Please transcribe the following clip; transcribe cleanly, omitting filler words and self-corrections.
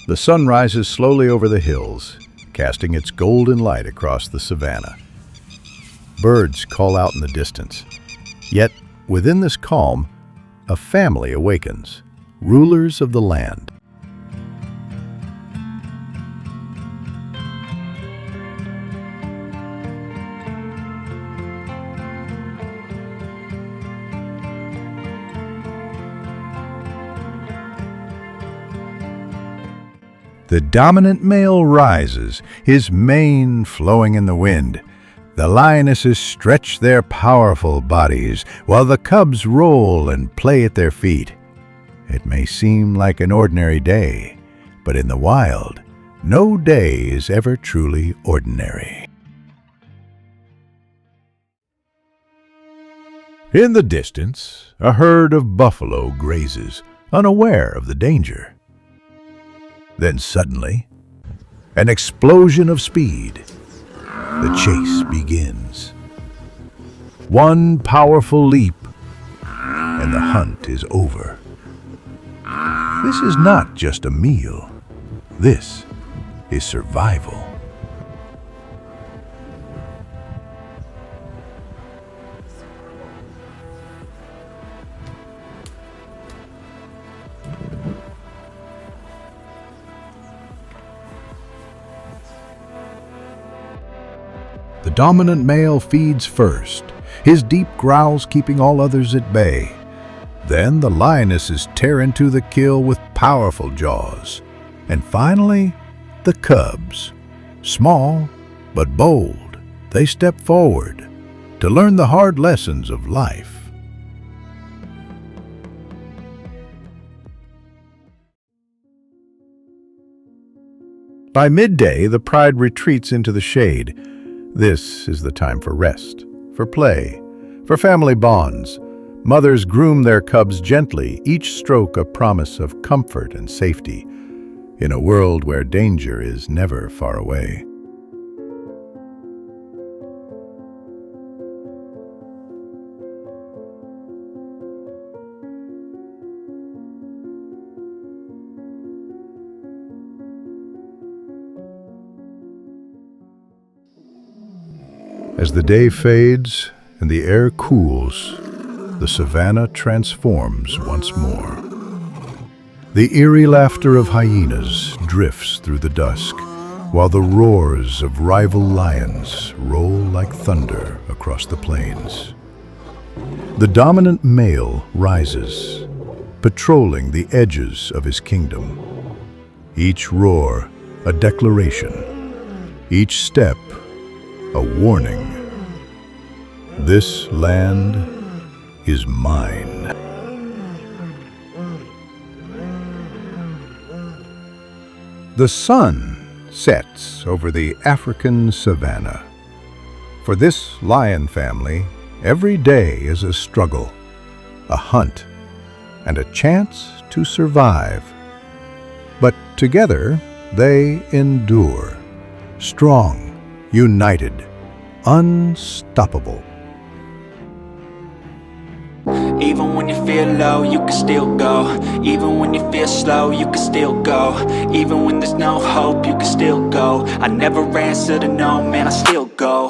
The sun rises slowly over the hills, casting its golden light across the savanna. Birds call out in the distance. Yet, within this calm, a family awakens, rulers of the land. The dominant male rises, his mane flowing in the wind. The lionesses stretch their powerful bodies, while the cubs roll and play at their feet. It may seem like an ordinary day, but in the wild, no day is ever truly ordinary. In the distance, a herd of buffalo grazes, unaware of the danger. Then suddenly, an explosion of speed. The chase begins. One powerful leap, and the hunt is over. This is not just a meal. This is survival. The dominant male feeds first, his deep growls keeping all others at bay. Then the lionesses tear into the kill with powerful jaws. And finally, the cubs. Small, but bold, they step forward to learn the hard lessons of life. By midday, the pride retreats into the shade. This is the time for rest, for play, for family bonds. Mothers groom their cubs gently, each stroke a promise of comfort and safety, in a world where danger is never far away. As the day fades and the air cools, the savanna transforms once more. The eerie laughter of hyenas drifts through the dusk, while the roars of rival lions roll like thunder across the plains. The dominant male rises, patrolling the edges of his kingdom. Each roar a declaration, each step a warning. This land is mine. The sun sets over the African savanna. For this lion family, every day is a struggle, a hunt, and a chance to survive. But together, they endure, strong, united, unstoppable. Even when you feel low, you can still go. Even when you feel slow, you can still go. Even when there's no hope, you can still go. I never answer to no, man, I still go.